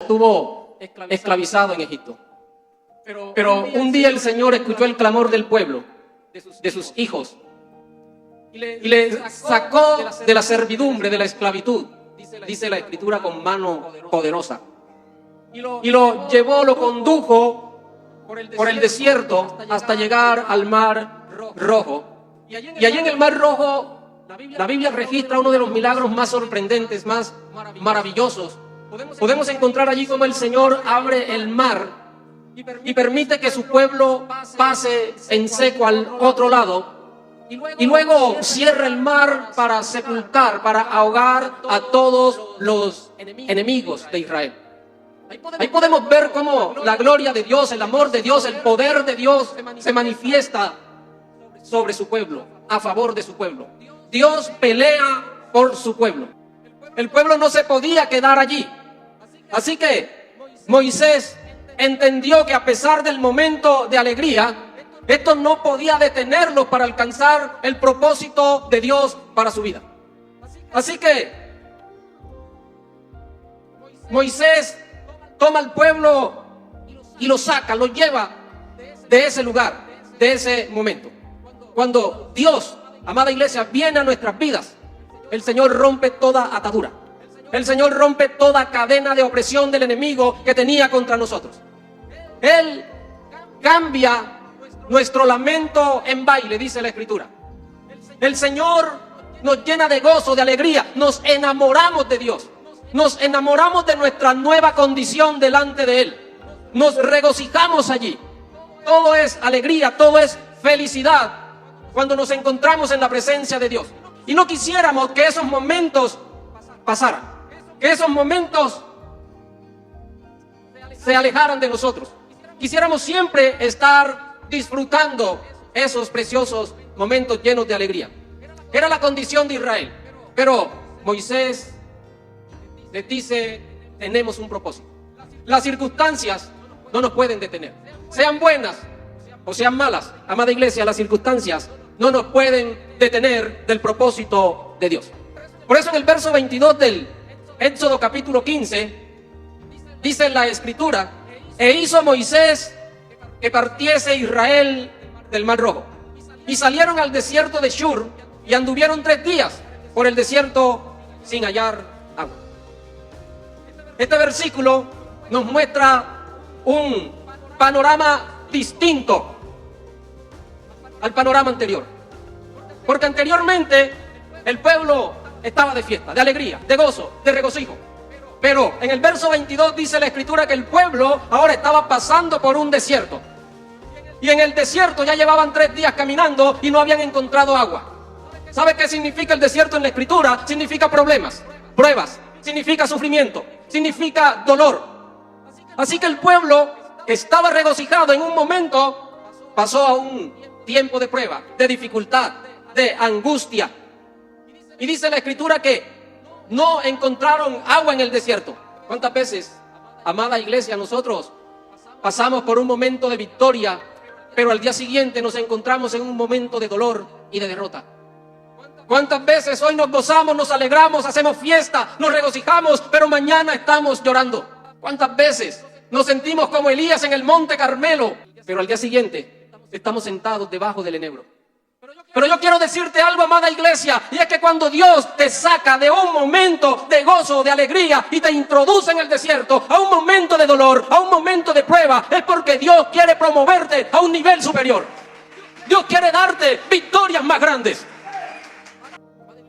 estuvo esclavizado en Egipto. Pero un día el Señor escuchó el clamor del pueblo, de sus hijos, y le sacó de la servidumbre, de la esclavitud, dice la Escritura, con mano poderosa. Y lo llevó, lo condujo por el desierto hasta llegar al Mar Rojo. Y allí en el Mar Rojo, la Biblia registra uno de los milagros más sorprendentes, más maravillosos. Podemos encontrar allí cómo el Señor abre el mar y permite que su pueblo pase en seco al otro lado, y luego cierra el mar para sepultar, para ahogar a todos los enemigos de Israel. Ahí podemos ver cómo la gloria de Dios, el amor de Dios, el poder de Dios se manifiesta sobre su pueblo, a favor de su pueblo. Dios pelea por su pueblo. El pueblo no se podía quedar allí. Así que Moisés entendió que a pesar del momento de alegría, esto no podía detenerlos para alcanzar el propósito de Dios para su vida. Así que Moisés toma al pueblo y lo saca, lo lleva de ese lugar, de ese momento. Cuando Dios, amada iglesia, viene a nuestras vidas, el Señor rompe toda atadura. El Señor rompe toda cadena de opresión del enemigo que tenía contra nosotros. Él cambia nuestro lamento en baile, dice la Escritura. El Señor nos llena de gozo, de alegría. Nos enamoramos de Dios. Nos enamoramos de nuestra nueva condición delante de Él. Nos regocijamos allí. Todo es alegría, todo es felicidad cuando nos encontramos en la presencia de Dios. Y no quisiéramos que esos momentos pasaran, que esos momentos se alejaran de nosotros. Quisiéramos siempre estar disfrutando esos preciosos momentos llenos de alegría. Era la condición de Israel. Pero Moisés les dice: tenemos un propósito. Las circunstancias no nos pueden detener. Sean buenas o sean malas, amada iglesia, las circunstancias no nos pueden detener del propósito de Dios. Por eso en el verso 22 del Éxodo capítulo 15, dice en la Escritura: e hizo Moisés que partiese Israel del Mar Rojo. Y salieron al desierto de Shur y anduvieron 3 días por el desierto sin hallar agua. Este versículo nos muestra un panorama distinto al panorama anterior. Porque anteriormente el pueblo estaba de fiesta, de alegría, de gozo, de regocijo. Pero en el verso 22 dice la Escritura que el pueblo ahora estaba pasando por un desierto. Y en el desierto ya llevaban 3 días caminando y no habían encontrado agua. ¿Sabe qué significa el desierto en la Escritura? Significa problemas, pruebas, significa sufrimiento, significa dolor. Así que el pueblo estaba regocijado. En un momento pasó a un tiempo de prueba, de dificultad, de angustia. Y dice la Escritura que no encontraron agua en el desierto. ¿Cuántas veces, amada iglesia, nosotros pasamos por un momento de victoria, pero al día siguiente nos encontramos en un momento de dolor y de derrota? ¿Cuántas veces hoy nos gozamos, nos alegramos, hacemos fiesta, nos regocijamos, pero mañana estamos llorando? ¿Cuántas veces nos sentimos como Elías en el monte Carmelo, pero al día siguiente estamos sentados debajo del enebro? Pero yo quiero decirte algo, amada iglesia, y es que cuando Dios te saca de un momento de gozo, de alegría, y te introduce en el desierto a un momento de dolor, a un momento de prueba, es porque Dios quiere promoverte a un nivel superior. Dios quiere darte victorias más grandes.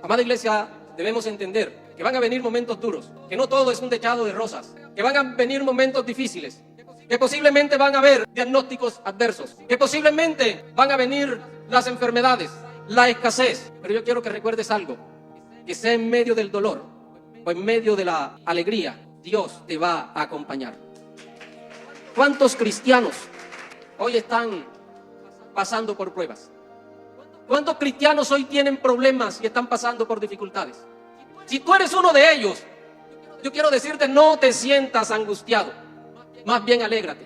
Amada iglesia, debemos entender que van a venir momentos duros, que no todo es un techado de rosas, que van a venir momentos difíciles, que posiblemente van a haber diagnósticos adversos, que posiblemente van a venir las enfermedades, la escasez. Pero yo quiero que recuerdes algo, que sea en medio del dolor o en medio de la alegría, Dios te va a acompañar. ¿Cuántos cristianos hoy están pasando por pruebas? ¿Cuántos cristianos hoy tienen problemas y están pasando por dificultades? Si tú eres uno de ellos, yo quiero decirte: no te sientas angustiado, más bien alégrate,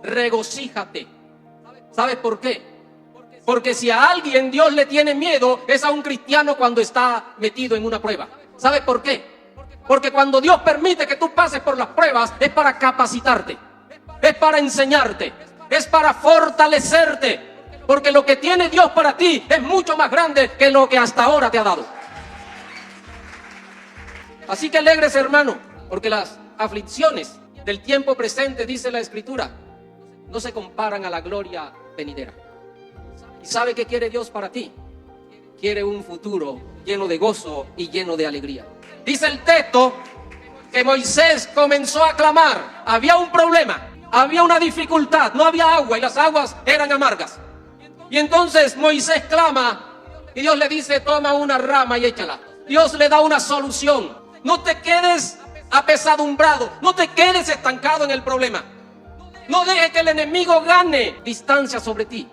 regocíjate. ¿Sabes por qué? Porque si a alguien Dios le tiene miedo, es a un cristiano cuando está metido en una prueba. ¿Sabes por qué? Porque cuando Dios permite que tú pases por las pruebas, es para capacitarte, es para enseñarte, es para fortalecerte. Porque lo que tiene Dios para ti es mucho más grande que lo que hasta ahora te ha dado. Así que alégrese, hermano, porque las aflicciones del tiempo presente, dice la Escritura, no se comparan a la gloria venidera. ¿Y sabe qué quiere Dios para ti? Quiere un futuro lleno de gozo y lleno de alegría. Dice el texto que Moisés comenzó a clamar. Había un problema, había una dificultad, no había agua y las aguas eran amargas. Y entonces Moisés clama y Dios le dice: toma una rama y échala. Dios le da una solución. No te quedes apesadumbrado, no te quedes estancado en el problema. No dejes que el enemigo gane distancia sobre ti.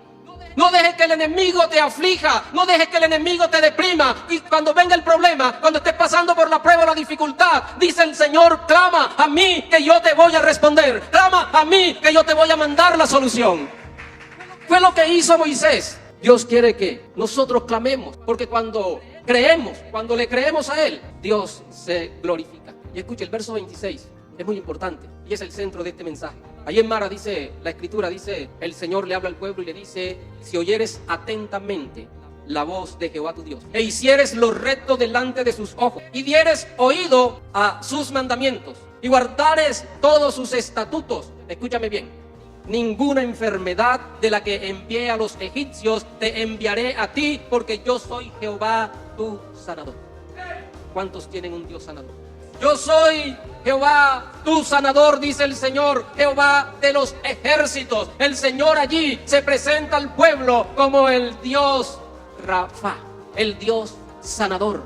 No dejes que el enemigo te aflija, no dejes que el enemigo te deprima. Y cuando venga el problema, cuando estés pasando por la prueba o la dificultad, dice el Señor: clama a mí que yo te voy a responder. Clama a mí que yo te voy a mandar la solución. Fue lo que hizo Moisés. Dios quiere que nosotros clamemos, porque cuando creemos, cuando le creemos a Él, Dios se glorifica. Y escuche el verso 26, es muy importante y es el centro de este mensaje. Allí en Mara dice, la Escritura dice, el Señor le habla al pueblo y le dice: si oyeres atentamente la voz de Jehová tu Dios, e hicieres lo recto delante de sus ojos, y dieres oído a sus mandamientos, y guardares todos sus estatutos, escúchame bien, ninguna enfermedad de la que envié a los egipcios te enviaré a ti, porque yo soy Jehová tu sanador. ¿Cuántos tienen un Dios sanador? Yo soy Jehová tu sanador, dice el Señor, Jehová de los ejércitos. El Señor allí se presenta al pueblo como el Dios Rafa, el Dios sanador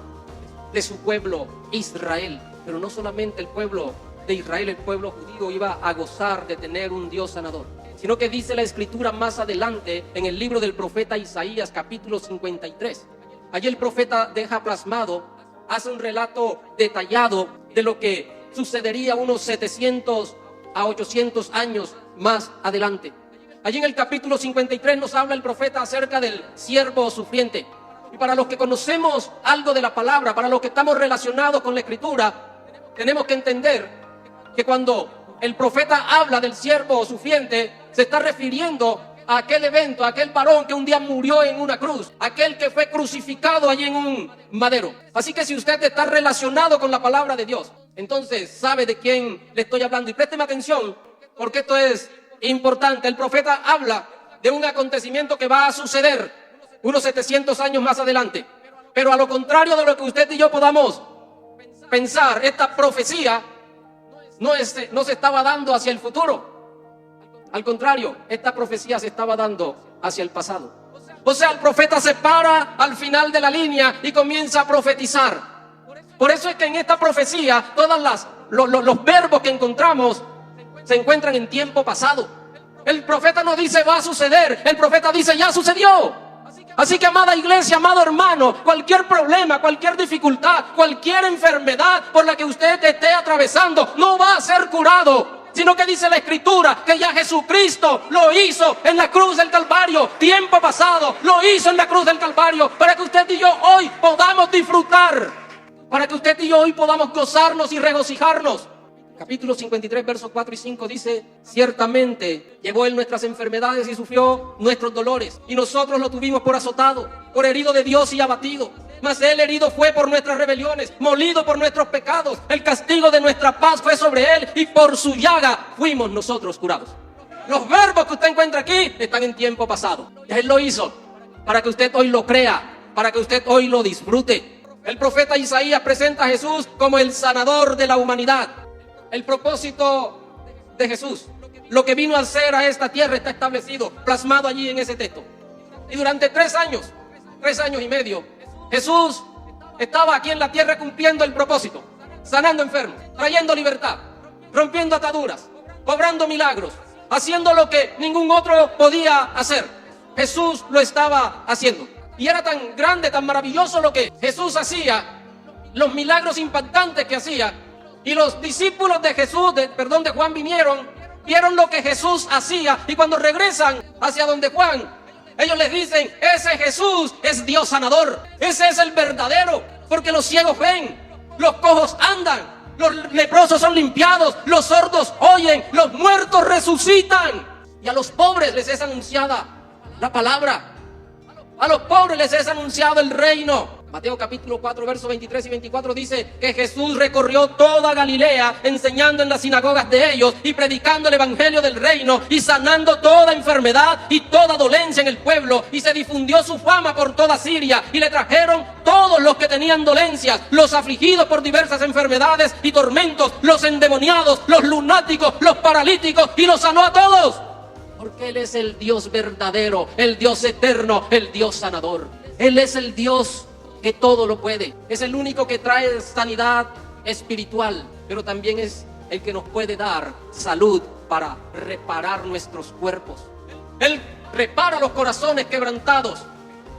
de su pueblo Israel. Pero no solamente el pueblo de Israel, el pueblo judío iba a gozar de tener un Dios sanador, sino que dice la Escritura más adelante en el libro del profeta Isaías, capítulo 53. Allí el profeta deja plasmado, hace un relato detallado de lo que sucedería unos 700 a 800 años más adelante. Allí en el capítulo 53 nos habla el profeta acerca del siervo sufriente. Y para los que conocemos algo de la palabra, para los que estamos relacionados con la Escritura, tenemos que entender que cuando el profeta habla del siervo sufriente, se está refiriendo a aquel evento, a aquel varón que un día murió en una cruz, aquel que fue crucificado allí en un madero. Así que si usted está relacionado con la palabra de Dios, entonces sabe de quién le estoy hablando. Y présteme atención, porque esto es importante. El profeta habla de un acontecimiento que va a suceder unos 700 años más adelante. Pero a lo contrario de lo que usted y yo podamos pensar, esta profecía no se estaba dando hacia el futuro. Al contrario, esta profecía se estaba dando hacia el pasado. O sea, el profeta se para al final de la línea y comienza a profetizar. Por eso es que en esta profecía todos los verbos que encontramos se encuentran en tiempo pasado. El profeta no dice va a suceder, el profeta dice ya sucedió. Así que, amada iglesia, amado hermano, cualquier problema, cualquier dificultad, cualquier enfermedad por la que usted esté atravesando no va a ser curado, sino que dice la Escritura que ya Jesucristo lo hizo en la cruz del Calvario, tiempo pasado, lo hizo en la cruz del Calvario, para que usted y yo hoy podamos disfrutar, para que usted y yo hoy podamos gozarnos y regocijarnos. Capítulo 53, versos 4 y 5 dice: ciertamente llevó Él nuestras enfermedades y sufrió nuestros dolores, y nosotros lo tuvimos por azotado, por herido de Dios y abatido. Mas Él herido fue por nuestras rebeliones, molido por nuestros pecados. El castigo de nuestra paz fue sobre Él, y por su llaga fuimos nosotros curados. Los verbos que usted encuentra aquí están en tiempo pasado. Ya Él lo hizo para que usted hoy lo crea, para que usted hoy lo disfrute. El profeta Isaías presenta a Jesús como el sanador de la humanidad. El propósito de Jesús, lo que vino a hacer a esta tierra, está establecido, plasmado allí en ese texto. Y durante 3 años y medio, Jesús estaba aquí en la tierra cumpliendo el propósito, sanando enfermos, trayendo libertad, rompiendo ataduras, obrando milagros, haciendo lo que ningún otro podía hacer. Jesús lo estaba haciendo. Y era tan grande, tan maravilloso lo que Jesús hacía, los milagros impactantes que hacía. Y los discípulos de Juan vieron lo que Jesús hacía. Y cuando regresan hacia donde Juan, ellos les dicen: ese Jesús es Dios sanador. Ese es el verdadero. Porque los ciegos ven, los cojos andan, Los leprosos son limpiados, los sordos oyen, los muertos resucitan. Y a los pobres les es anunciada la palabra. A los pobres les es anunciado el reino. Mateo capítulo 4, versos 23 y 24 dice que Jesús recorrió toda Galilea, enseñando en las sinagogas de ellos y predicando el evangelio del reino y sanando toda enfermedad y toda dolencia en el pueblo. Y se difundió su fama por toda Siria y le trajeron todos los que tenían dolencias, los afligidos por diversas enfermedades y tormentos, los endemoniados, los lunáticos, los paralíticos, y los sanó a todos. Porque Él es el Dios verdadero, el Dios eterno, el Dios sanador. Él es el Dios que todo lo puede. Es el único que trae sanidad espiritual, pero también es el que nos puede dar salud para reparar nuestros cuerpos. Él repara los corazones quebrantados,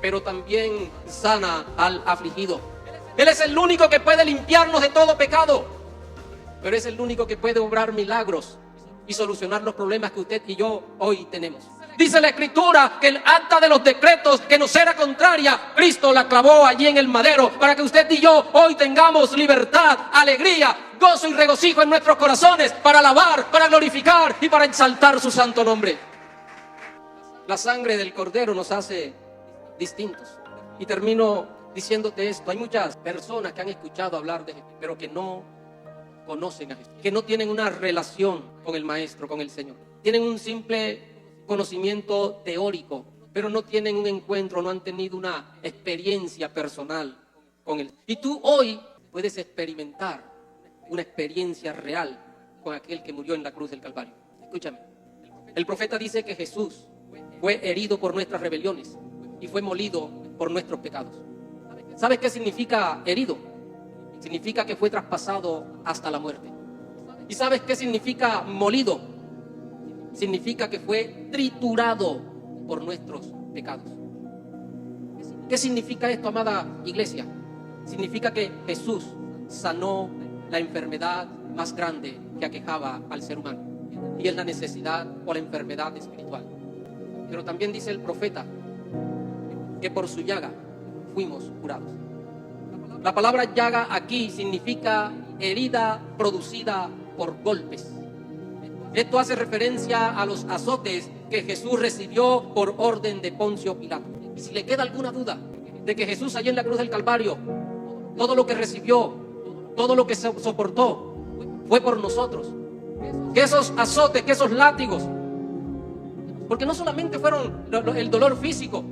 pero también sana al afligido. Él es el único que puede limpiarnos de todo pecado, pero es el único que puede obrar milagros y solucionar los problemas que usted y yo hoy tenemos. Dice la Escritura que el acta de los decretos que nos era contraria, Cristo la clavó allí en el madero para que usted y yo hoy tengamos libertad, alegría, gozo y regocijo en nuestros corazones para alabar, para glorificar y para exaltar su santo nombre. La sangre del Cordero nos hace distintos. Y termino diciéndote esto. Hay muchas personas que han escuchado hablar de Jesús, pero que no conocen a Jesús, que no tienen una relación con el Maestro, con el Señor. Tienen un simple conocimiento teórico, pero no tienen un encuentro, no han tenido una experiencia personal con Él. Y tú hoy puedes experimentar una experiencia real con aquel que murió en la cruz del Calvario. Escúchame, el profeta dice que Jesús fue herido por nuestras rebeliones y fue molido por nuestros pecados. ¿Sabes qué significa herido? Significa que fue traspasado hasta la muerte. ¿Y sabes qué significa molido? Significa que fue triturado por nuestros pecados. ¿Qué significa esto, amada iglesia? Significa que Jesús sanó la enfermedad más grande que aquejaba al ser humano, y es la necesidad o la enfermedad espiritual. Pero también dice el profeta que por su llaga fuimos curados. La palabra llaga aquí significa herida producida por golpes. Esto hace referencia a los azotes que Jesús recibió por orden de Poncio Pilato. Y si le queda alguna duda de que Jesús allí en la cruz del Calvario, todo lo que recibió, todo lo que soportó, fue por nosotros. Que esos azotes, que esos látigos, porque no solamente fueron el dolor físico,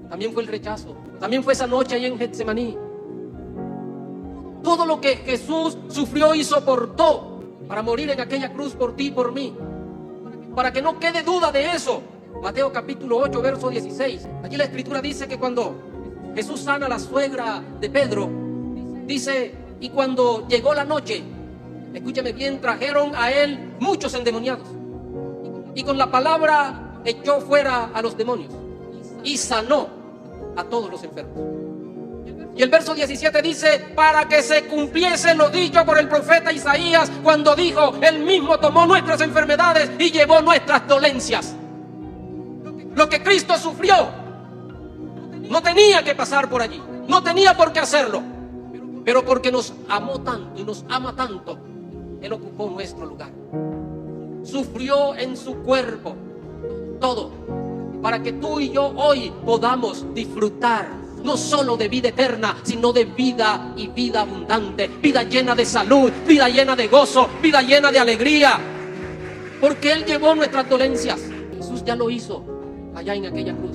también fue el rechazo, también fue esa noche ahí en Getsemaní. Todo lo que Jesús sufrió y soportó para morir en aquella cruz por ti y por mí, para que no quede duda de eso. Mateo capítulo 8, verso 16. Aquí la Escritura dice que cuando Jesús sana a la suegra de Pedro, dice, y cuando llegó la noche, escúchame bien, trajeron a él muchos endemoniados, y con la palabra echó fuera a los demonios y sanó a todos los enfermos. Y el verso 17 dice, para que se cumpliese lo dicho por el profeta Isaías, cuando dijo, Él mismo tomó nuestras enfermedades y llevó nuestras dolencias. Lo que Cristo sufrió no tenía que pasar por allí, no tenía por qué hacerlo, pero porque nos amó tanto y nos ama tanto, Él ocupó nuestro lugar. Sufrió en su cuerpo todo, para que tú y yo hoy podamos disfrutar no solo de vida eterna, sino de vida y vida abundante, vida llena de salud, vida llena de gozo, vida llena de alegría, porque Él llevó nuestras dolencias. Jesús ya lo hizo allá en aquella cruz.